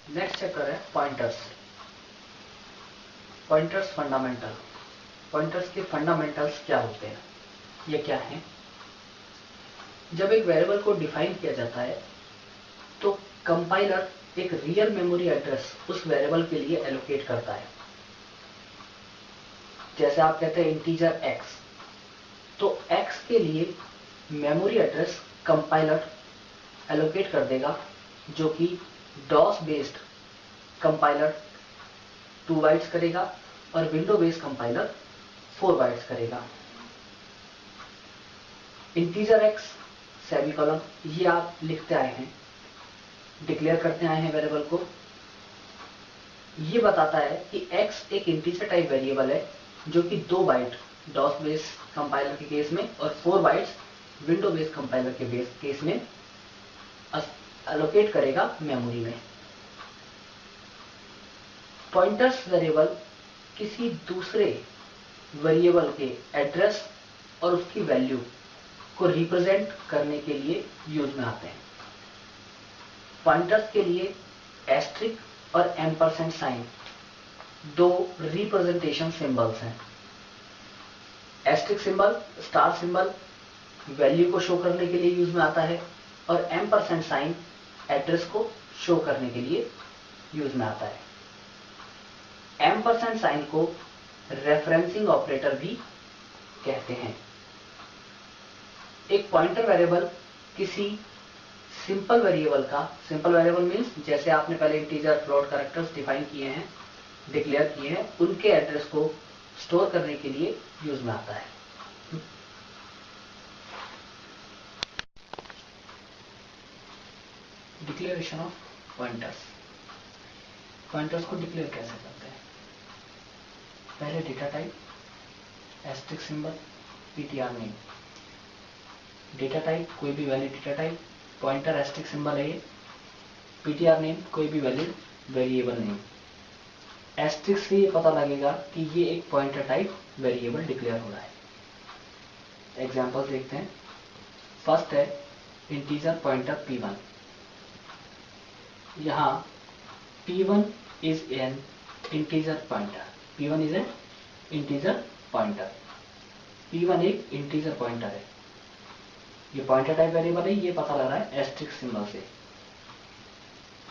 Next chapter है pointers. Pointers fundamental. Pointers के fundamentals क्या होते हैं, ये क्या है? जब एक वेरिएबल को डिफाइन किया जाता है तो कंपाइलर एक रियल मेमोरी एड्रेस उस वेरिएबल के लिए एलोकेट करता है। जैसे आप कहते हैं इंटीजर x, तो x के लिए मेमोरी एड्रेस कंपाइलर एलोकेट कर देगा, जो कि डॉस बेस्ड कंपाइलर 2 बाइट्स करेगा और विंडो बेस्ड कंपाइलर 4 बाइट्स करेगा। इंटीजर x सेमीकोलन, ये आप लिखते आए हैं, डिक्लेयर करते आए हैं वेरिएबल को। ये बताता है कि x एक इंटीजर टाइप वेरिएबल है जो कि 2 बाइट डॉस बेस्ड कंपाइलर के केस में और 4 बाइट्स विंडो बेस्ड कंपाइलर के केस में एलोकेट करेगा मेमोरी में। पॉइंटर्स वेरिएबल किसी दूसरे वेरिएबल के एड्रेस और उसकी वैल्यू को रिप्रेजेंट करने के लिए यूज में आते हैं। पॉइंटर्स के लिए एस्ट्रिक और एम्परसेंड साइन 2 रिप्रेजेंटेशन सिंबल्स हैं। Asterisk symbol, star symbol value को शो करने के लिए यूज में आता है और एम्परसेंड साइन एड्रेस को शो करने के लिए यूज में आता है। एम्परसेंड साइन को रेफरेंसिंग ऑपरेटर भी कहते हैं। एक पॉइंटर वेरिएबल किसी सिंपल वेरिएबल का, सिंपल वेरिएबल मीन्स जैसे आपने पहले इंटीजर, फ्लोट, कैरेक्टर्स डिफाइन किए हैं, डिक्लेयर किए हैं, उनके एड्रेस को स्टोर करने के लिए यूज में आता है। Declaration of pointers. पॉइंटर्स को डिक्लेयर कैसे करते हैं? पहले data type, asterisk symbol, PTR name. Data type कोई भी valid data type, pointer asterisk symbol है ये। पीटीआर नेम कोई भी वैलिड वेरिएबल नेम। एस्ट्रिक से ये पता लगेगा कि ये एक पॉइंटर टाइप वेरिएबल डिक्लेयर हो रहा है। एग्जांपल देखते हैं। फर्स्ट है इंटीजर पॉइंटर p1। यहाँ p1 is an integer pointer. p1 is an integer pointer. p1 एक इंटीजर पॉइंटर है। ये पॉइंटर टाइप वेरिएबल है, ये पता लग रहा है एस्ट्रिक सिंबल से।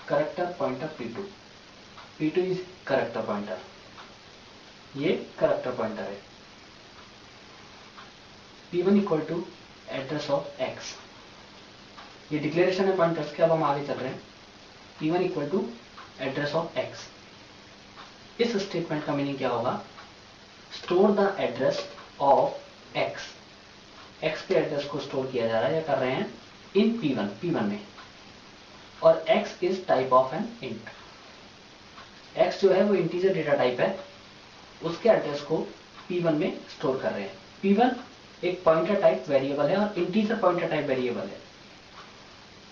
Character pointer p2। p2 is character pointer, ये करेक्टर पॉइंटर है। p1 equal to address of x। ये डिक्लेरेशन है पॉइंटर्स के। अब हम आगे चल रहे हैं। p1 equal to address of x। इस स्टेटमेंट का मीनिंग क्या होगा? Store the address of x। x के एड्रेस को स्टोर किया जा रहा है या कर रहे हैं इन p1 में, और x is type of an int. x जो है वो इंटीजर डेटा टाइप है, उसके एड्रेस को p1 में स्टोर कर रहे हैं। p1 एक पॉइंटर टाइप वेरिएबल है और इंटीजर पॉइंटर टाइप वेरिएबल है,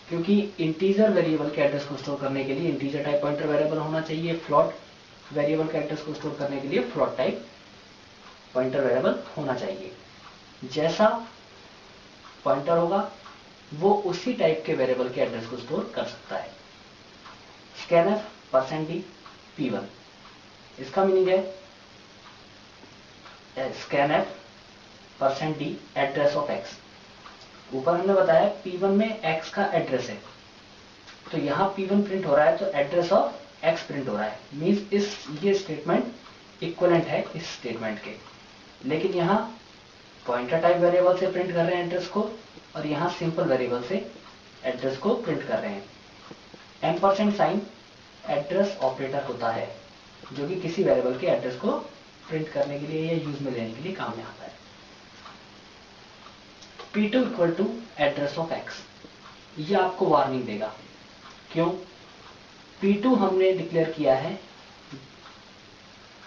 क्योंकि इंटीजर वेरिएबल के एड्रेस को स्टोर करने के लिए इंटीजर टाइप पॉइंटर वेरिएबल होना चाहिए। फ्लोट वेरिएबल के एड्रेस को स्टोर करने के लिए फ्लोट टाइप पॉइंटर वेरिएबल होना चाहिए। जैसा पॉइंटर होगा वो उसी टाइप के वेरिएबल के एड्रेस को स्टोर कर सकता है। स्कैनफ %d p1, इसका मीनिंग है scanf %d address of x। ऊपर हमने बताया p1 में x का एड्रेस है, तो यहां p1 प्रिंट हो रहा है तो एड्रेस ऑफ x प्रिंट हो रहा है। मीन्स ये स्टेटमेंट इक्विवेलेंट है इस स्टेटमेंट के। लेकिन यहाँ पॉइंटर टाइप वेरिएबल से प्रिंट कर रहे हैं एड्रेस को, और यहाँ सिंपल वेरिएबल से एड्रेस को प्रिंट कर रहे हैं। एम्परसेंड साइन एड्रेस ऑपरेटर होता है, जो कि किसी वेरिएबल के एड्रेस को प्रिंट करने के लिए या यूज में लेने के लिए काम में आता है। p2 equal to address of x, ये आपको वार्निंग देगा। क्यों? p2 हमने डिक्लेयर किया है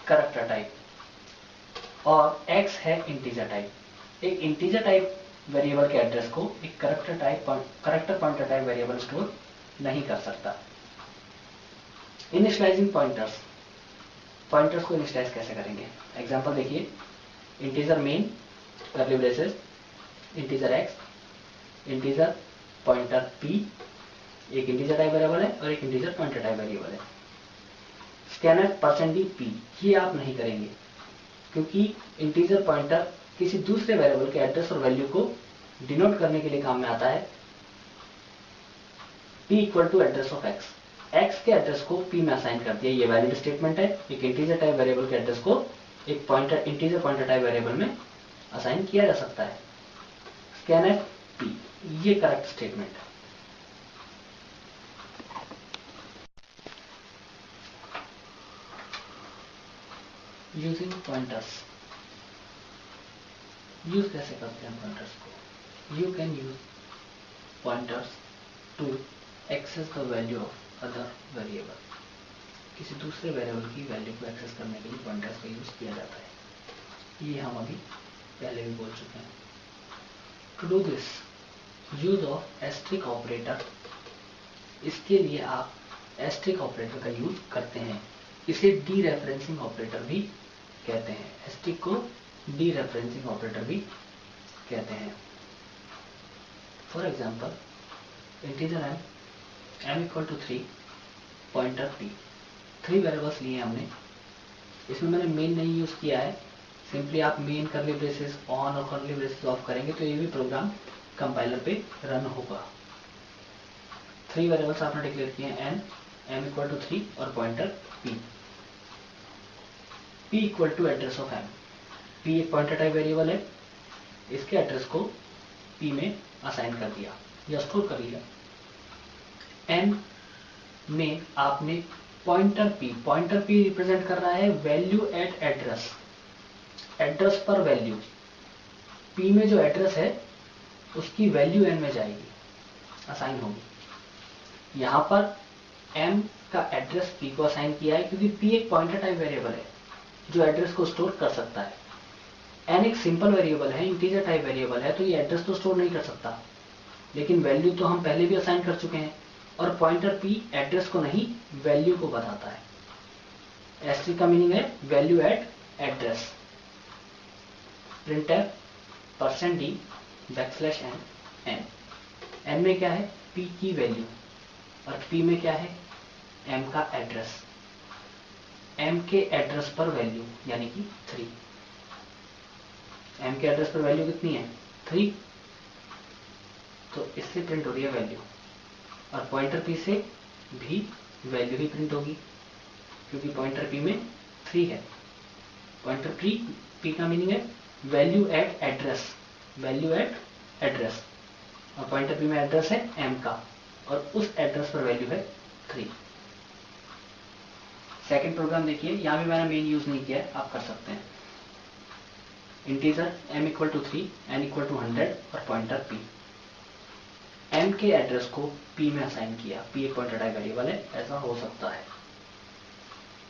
कैरेक्टर टाइप और x है इंटीजर टाइप। एक इंटीजर टाइप वेरिएबल के एड्रेस को एक character pointer type variable store नहीं कर सकता। Initialising pointers. पॉइंटर्स को इनिशियलाइज कैसे करेंगे? एग्जांपल देखिए। Integer main curly braces, integer x, integer pointer p, एक इंटीजर टाइप वेरिएबल है और एक इंटीजर पॉइंटर टाइप वेरिएबल है। स्कैनफ %d p ये आप नहीं करेंगे क्योंकि इंटीजर पॉइंटर किसी दूसरे वेरिएबल के एड्रेस और वैल्यू को डिनोट करने के लिए काम में आता है। p equal to address of x, x के एड्रेस को p में असाइन कर दिया, ये वैलिड स्टेटमेंट है। एक इंटीजर टाइप वेरिएबल के एड्रेस को एक pointer integer pointer type variable में असाइन किया जा सकता है। स्कैनफ p ये करेक्ट स्टेटमेंट है। यूजिंग पॉइंटर्स, यूज कैसे करते हैं पॉइंटर्स को? You can use pointers to access the value of other variable, किसी दूसरे वेरिएबल की वैल्यू को एक्सेस करने के लिए पॉइंटर्स का यूज किया जाता है। ये हम अभी पहले भी बोल चुके हैं। To do this use of asterisk operator, इसके लिए आप एस्ट्रिक ऑपरेटर का यूज करते हैं। इसे डी रेफरेंसिंग ऑपरेटर भी कहते हैं। एस्ट्रिक को डी रेफरेंसिंग ऑपरेटर भी कहते हैं। For example integer m equal to 3, pointer p, 3 variables लिए हमने। इसमें मैंने मेन नहीं यूज किया है, सिंपली आप मेन करली ब्रेसेस ऑन और करली ब्रेसेस ऑफ करेंगे तो ये भी प्रोग्राम कंपाइलर पे रन होगा। 3 वेरिएबल्स आपने डिक्लेयर किए हैं, m इक्वल टू 3 और pointer p equal to address of m। p एक पॉइंटर टाइप वेरिएबल है, इसके एड्रेस को p में असाइन कर दिया या स्टोर कर लिया। n में आपने पॉइंटर p रिप्रेजेंट कर रहा है वैल्यू एट एड्रेस, एड्रेस पर वैल्यू। p में जो एड्रेस है उसकी वैल्यू n में जाएगी, असाइन होगी। यहां पर m का एड्रेस p को असाइन किया है क्योंकि p एक पॉइंटर टाइप वेरिएबल है जो एड्रेस को स्टोर कर सकता है। n एक सिंपल वेरिएबल है, इंटीजर टाइप वेरिएबल है, तो ये एड्रेस तो स्टोर नहीं कर सकता, लेकिन वैल्यू तो हम पहले भी असाइन कर चुके हैं। और पॉइंटर p एड्रेस को नहीं वैल्यू को बताता है। एसटी का मीनिंग है value eight address. Printf %d n, n में क्या है p की वैल्यू और p में क्या है m का एड्रेस। m के एड्रेस पर वैल्यू यानी कि 3, m के एड्रेस पर वैल्यू कितनी है 3, तो इससे प्रिंट हो रही है वैल्यू। और पॉइंटर p से भी वैल्यू ही प्रिंट होगी क्योंकि पॉइंटर p में 3 है। पॉइंटर p का मीनिंग है value eight address, value eight address, और पॉइंटर p में एड्रेस है m का और उस एड्रेस पर वैल्यू है 3। सेकंड प्रोग्राम देखिए, यहां भी मैंने मेन यूज नहीं किया है, आप कर सकते हैं। Integer m equal to 3, n equal to 100 और पॉइंटर p। m के एड्रेस को p में असाइन किया, p एक पॉइंटर टाइप वेरिएबल है, ऐसा हो सकता है।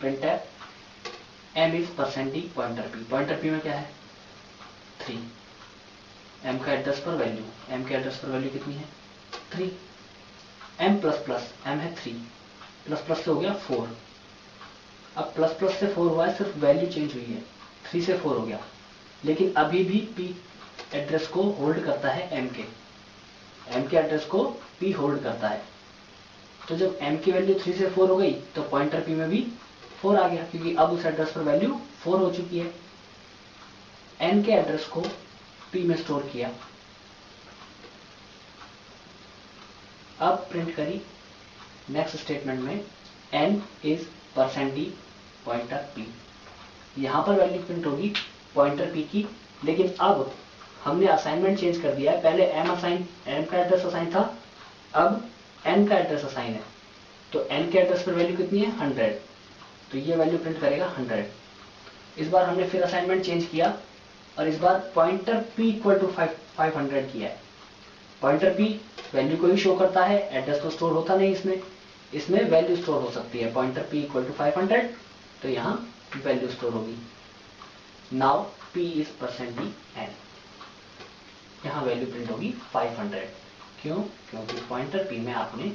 Printf m is %d pointer p, pointer p में क्या है 3, m का एड्रेस पर वैल्यू, m के एड्रेस पर वैल्यू कितनी है 3, m प्लस प्लस m है 3, प्लस प्लस से हो गया 4। अब प्लस प्लस से 4 हुआ है, सिर्फ वैल्यू चेंज हुई है, 3 से 4 हो गया, लेकिन अभी भी p एड्रेस को होल्ड करता है m के एड्रेस को p होल्ड करता है। तो जब m की वैल्यू 3 से 4 हो गई तो पॉइंटर p में भी 4 आ गया क्योंकि अब उस एड्रेस पर वैल्यू 4 हो चुकी है। n के एड्रेस को p में स्टोर किया। अब प्रिंट करी नेक्स्ट स्टेटमेंट में n is %d pointer p। यहां पर वैल्यू प्रिंट होगी पॉइंटर p की, लेकिन अब हमने असाइनमेंट चेंज कर दिया है। पहले m का एड्रेस असाइन था, अब n का एड्रेस असाइन है, तो n के एड्रेस पर वैल्यू कितनी है 100, तो ये वैल्यू प्रिंट करेगा 100। इस बार हमने फिर असाइनमेंट चेंज किया और इस बार पॉइंटर p इक्वल टू 500 किया है। पॉइंटर p वैल्यू को ही शो करता है, एड्रेस तो स्टोर होता नहीं, इसमें वैल्यू स्टोर हो सकती है। पॉइंटर p इक्वल टू 500, तो यहाँ वैल्यू स्टोर होगी। Now p is %d n, यहाँ वैल्यू प्रिंट होगी 500। क्यों? क्योंकि पॉइंटर p में आपने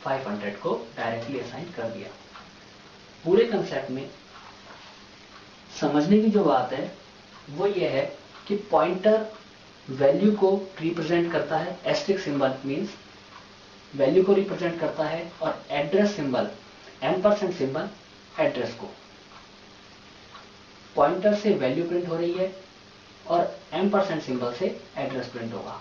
500 को डायरेक्टली असाइन कर दिया। पूरे कंसेप्ट में समझने की जो बात है वो ये है कि पॉइंटर वैल्यू को रिप्रेजेंट करता है एस्टेरिस्क सिंबल, मींस वैल्यू को रिप्रेजेंट करता है और address symbol ampersand symbol address को। पॉइंटर से वैल्यू प्रिंट हो रही है और एम्परसेंड सिंबल से एड्रेस प्रिंट होगा।